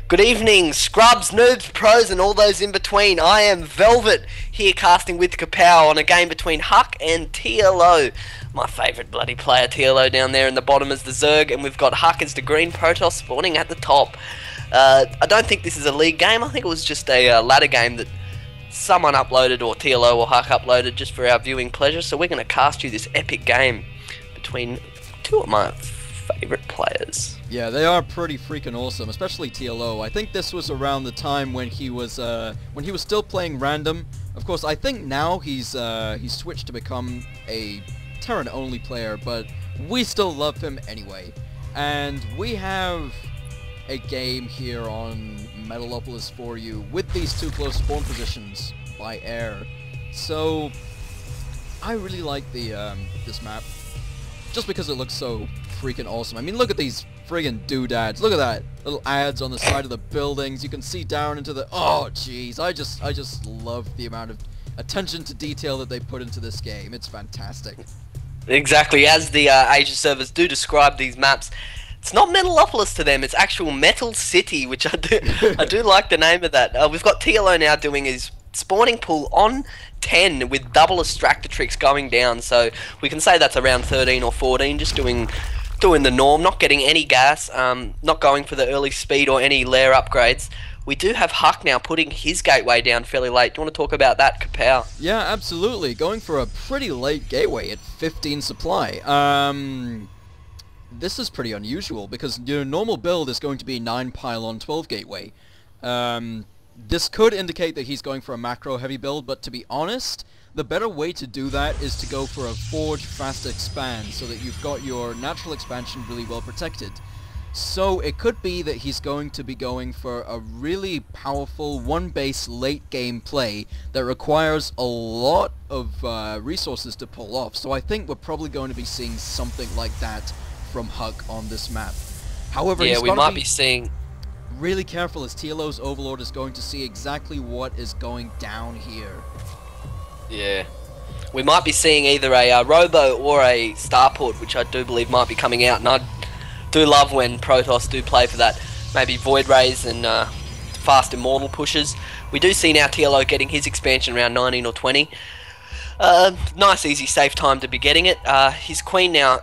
Good evening, scrubs, noobs, pros, and all those in between. I am Velvet, here casting with Kapow on a game between Huck and TLO. My favourite bloody player, TLO, down there in the bottom is the Zerg, and we've got Huck as the green Protoss spawning at the top. I don't think this is a league game. I think it was just a ladder game that someone uploaded, or TLO or Huck uploaded, just for our viewing pleasure. So we're going to cast you this epic game between two of my favourite players. Yeah, they are pretty freaking awesome, especially TLO. I think this was around the time when he was still playing random. Of course, I think now he's switched to become a Terran only player, but we still love him anyway. And we have a game here on Metalopolis for you with these two close spawn positions by air. So I really like the this map just because it looks so freaking awesome. I mean, look at these friggin' doodads. Look at that. Little ads on the side of the buildings. You can see down into the... Oh, jeez. I just love the amount of attention to detail that they put into this game. It's fantastic. Exactly. As the Asia servers do describe these maps, it's not Metalopolis to them. It's actual Metal City, which I do like the name of that. We've got TLO now doing his spawning pool on 10 with double Extractor going down. So we can say that's around 13 or 14, just doing the norm, not getting any gas, not going for the early speed or any layer upgrades. We do have Huck now putting his gateway down fairly late. Do you want to talk about that, Kapow? Yeah, absolutely. Going for a pretty late gateway at 15 supply. This is pretty unusual because your normal build is going to be 9 pylon 12 gateway. This could indicate that he's going for a macro heavy build, but to be honest, the better way to do that is to go for a forge fast expand so that you've got your natural expansion really well protected. So it could be that he's going to be going for a really powerful one base late game play that requires a lot of resources to pull off. So I think we're probably going to be seeing something like that from Huck on this map. However, yeah, we might be seeing... really careful as TLO's Overlord is going to see exactly what is going down here. Yeah. We might be seeing either a Robo or a Starport, which I do believe might be coming out, and I do love when Protoss do play for that. Maybe Void Rays and fast Immortal pushes. We do see now TLO getting his expansion around 19 or 20. Nice, easy, safe time to be getting it. His Queen now...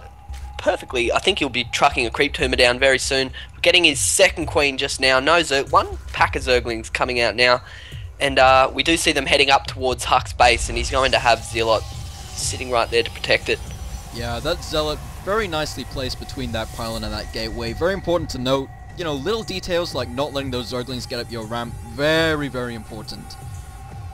perfectly. I think he'll be trucking a creep tumor down very soon. Getting his second queen just now. No Zerg. One pack of Zerglings coming out now. And we do see them heading up towards Huck's base, and he's going to have Zealot sitting right there to protect it. Yeah, that Zealot very nicely placed between that pylon and that gateway. Very important to note. You know, little details like not letting those Zerglings get up your ramp. Very, very important.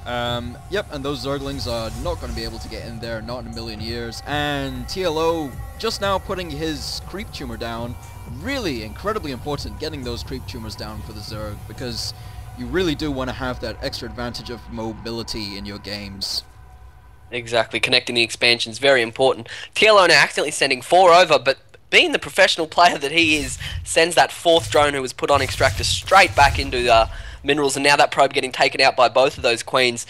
Yep, and those Zerglings are not going to be able to get in there, not in a million years. And TLO just now putting his creep tumor down. Really incredibly important getting those creep tumors down for the Zerg, because you really do want to have that extra advantage of mobility in your games. Exactly, connecting the expansion is very important. TLO now accidentally sending 4 over, but being the professional player that he is, sends that 4th drone who was put on Extractor straight back into minerals, and now that probe getting taken out by both of those queens.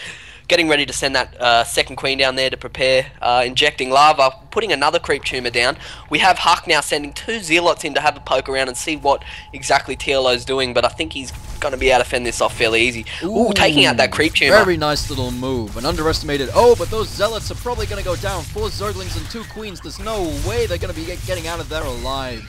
Getting ready to send that second queen down there to prepare, injecting lava, putting another creep tumor down. We have Huck now sending 2 Zealots in to have a poke around and see what exactly TLO's doing, but I think he's going to be able to fend this off fairly easy. Ooh, taking out that creep tumor. Very nice little move. An underestimated... Oh, but those Zealots are probably going to go down. 4 Zerglings and 2 queens. There's no way they're going to be getting out of there alive.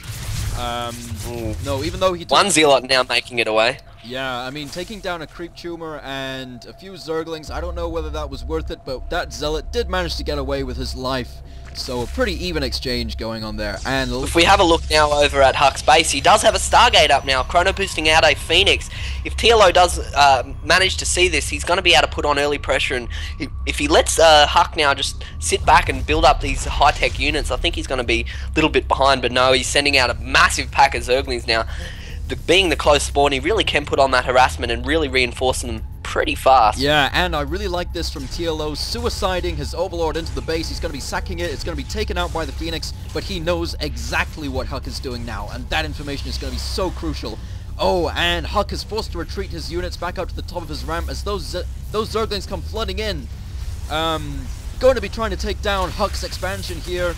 No, even though he took... One Zealot now making it away. Yeah, I mean, taking down a creep tumor and a few Zerglings, I don't know whether that was worth it, but that Zealot did manage to get away with his life. So a pretty even exchange going on there. And if we have a look now over at Huck's base, he does have a Stargate up now, chrono boosting out a Phoenix. If TLO does manage to see this, he's going to be able to put on early pressure, and if he lets Huck now just sit back and build up these high-tech units, I think he's going to be a little bit behind, but no, he's sending out a massive pack of Zerglings now. Being the close spawn, he really can put on that harassment and really reinforcing them pretty fast. Yeah, and I really like this from TLO, suiciding his Overlord into the base. He's going to be sacking it, it's going to be taken out by the Phoenix, but he knows exactly what Huck is doing now, and that information is going to be so crucial. Oh, and Huck is forced to retreat his units back out to the top of his ramp as those Zerglings come flooding in. Going to be trying to take down Huck's expansion here.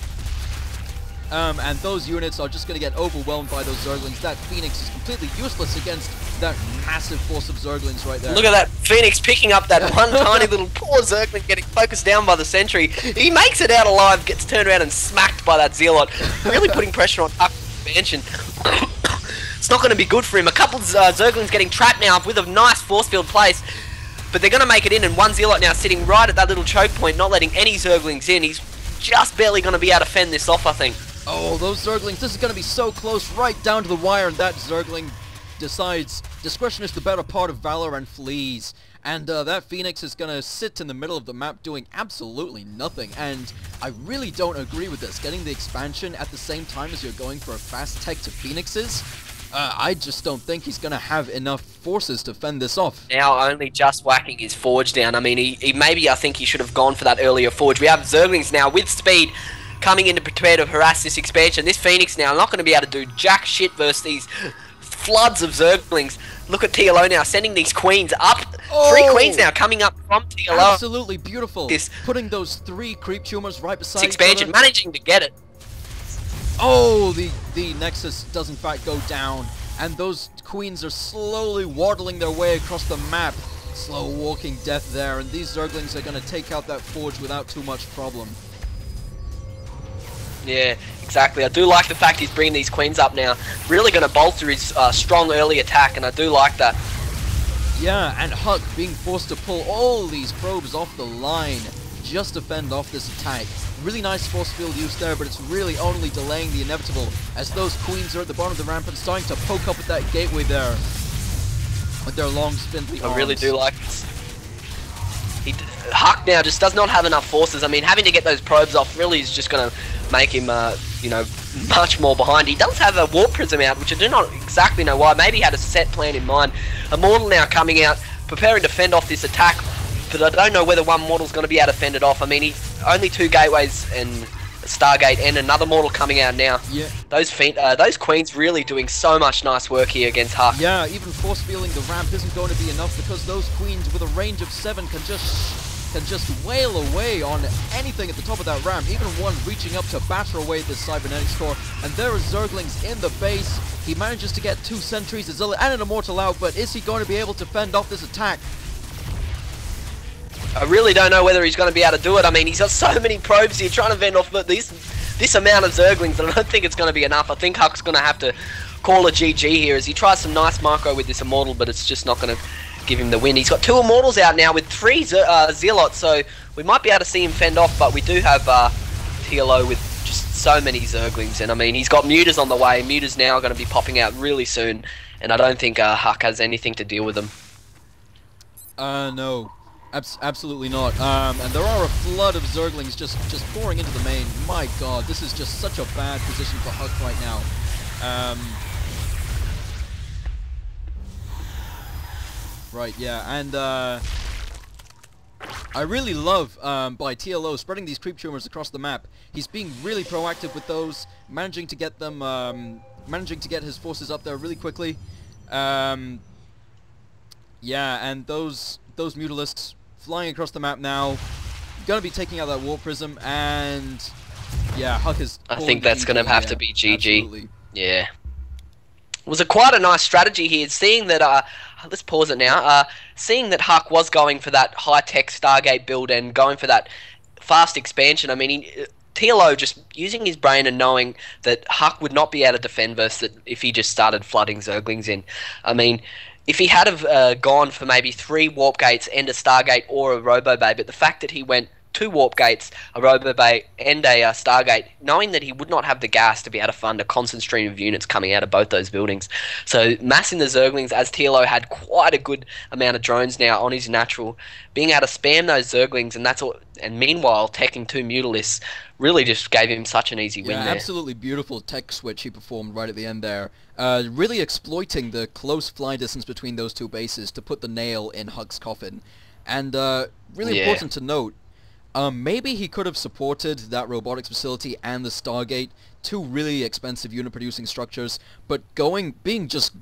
And those units are just going to get overwhelmed by those Zerglings. That Phoenix is completely useless against that massive force of Zerglings right there. Look at that Phoenix picking up that one tiny little poor Zergling getting focused down by the sentry. He makes it out alive, gets turned around and smacked by that Zealot, really putting pressure on expansion. It's not going to be good for him. A couple of Zerglings getting trapped now with a nice force field place, but they're going to make it in, and one Zealot now sitting right at that little choke point, not letting any Zerglings in. He's just barely going to be able to fend this off, I think. Oh, those Zerglings, this is going to be so close, right down to the wire, and that Zergling decides discretion is the better part of valor and flees. And that Phoenix is going to sit in the middle of the map doing absolutely nothing. And I really don't agree with this. Getting the expansion at the same time as you're going for a fast tech to Phoenixes, I just don't think he's going to have enough forces to fend this off. Now only just whacking his forge down. I mean, he maybe I think he should have gone for that earlier forge. We have Zerglings now with speed coming in to prepare to harass this expansion. This Phoenix now not going to be able to do jack shit versus these floods of Zerglings. Look at TLO now sending these queens up. Oh, 3 queens now coming up from TLO. Absolutely beautiful. Putting those 3 creep tumors right beside this expansion, managing to get it. Oh, the Nexus does in fact go down, and those queens are slowly waddling their way across the map. Slow walking death there, and these Zerglings are going to take out that forge without too much problem. Yeah, exactly. I do like the fact he's bringing these queens up now. Really going to bolster his strong early attack, and I do like that. Yeah, and Huck being forced to pull all these probes off the line just to fend off this attack. Really nice force field use there, but it's really only delaying the inevitable as those queens are at the bottom of the ramp and starting to poke up at that gateway there with their long spindly arms. I really do like this. Huck now just does not have enough forces. I mean, having to get those probes off really is just going to make him, you know, much more behind. He does have a warp prism out, which I do not exactly know why. Maybe he had a set plan in mind. A mortal now coming out, preparing to fend off this attack, but I don't know whether one mortal's going to be able to fend it off. I mean, he's only 2 gateways and a Stargate, and another mortal coming out now. Yeah. Those queens really doing so much nice work here against Huck. Yeah, even force fielding the ramp isn't going to be enough because those queens with a range of 7 can just wail away on anything at the top of that ramp, even one reaching up to batter away this cybernetics core. And there are Zerglings in the base. He manages to get 2 sentries, a Zealot, and an Immortal out, but is he going to be able to fend off this attack? I really don't know whether he's going to be able to do it. I mean, he's got so many probes here trying to fend off this amount of Zerglings, and I don't think it's going to be enough. I think Huck's going to have to call a GG here as he tries some nice micro with this Immortal, but it's just not going to give him the win. He's got 2 Immortals out now with 3 Zealots, so we might be able to see him fend off, but we do have TLO with just so many Zerglings, and I mean, he's got Mutas on the way. Mutas now going to be popping out really soon, and I don't think Huck has anything to deal with them. No. Absolutely not. And there are a flood of Zerglings just pouring into the main. My god, this is just such a bad position for Huck right now. Right, yeah, and I really love by TLO spreading these creep tumors across the map. He's being really proactive with those, managing to get them, managing to get his forces up there really quickly. Yeah, and those Mutalisks flying across the map now, gonna be taking out that Warp Prism, and yeah, Huck is. I think that's gonna have to be GG. Absolutely. Yeah. It was quite a nice strategy here, seeing that, let's pause it now, seeing that Huck was going for that high-tech Stargate build and going for that fast expansion. I mean, TLO just using his brain and knowing that Huck would not be able to defend versus it if he just started flooding Zerglings in. I mean, if he had have gone for maybe 3 Warp Gates and a Stargate or a Robo Bay, but the fact that he went 2 Warp Gates, a Robo Bay, and a Stargate, knowing that he would not have the gas to be able to fund a constant stream of units coming out of both those buildings. So massing the Zerglings, as TLO had quite a good amount of drones now on his natural, being able to spam those Zerglings, and that's all, and meanwhile teching 2 Mutalisks really just gave him such an easy win there. Absolutely beautiful tech switch he performed right at the end there. Really exploiting the close fly distance between those 2 bases to put the nail in Huck's coffin. And really important to note, maybe he could have supported that robotics facility and the Stargate, 2 really expensive unit producing structures, but being just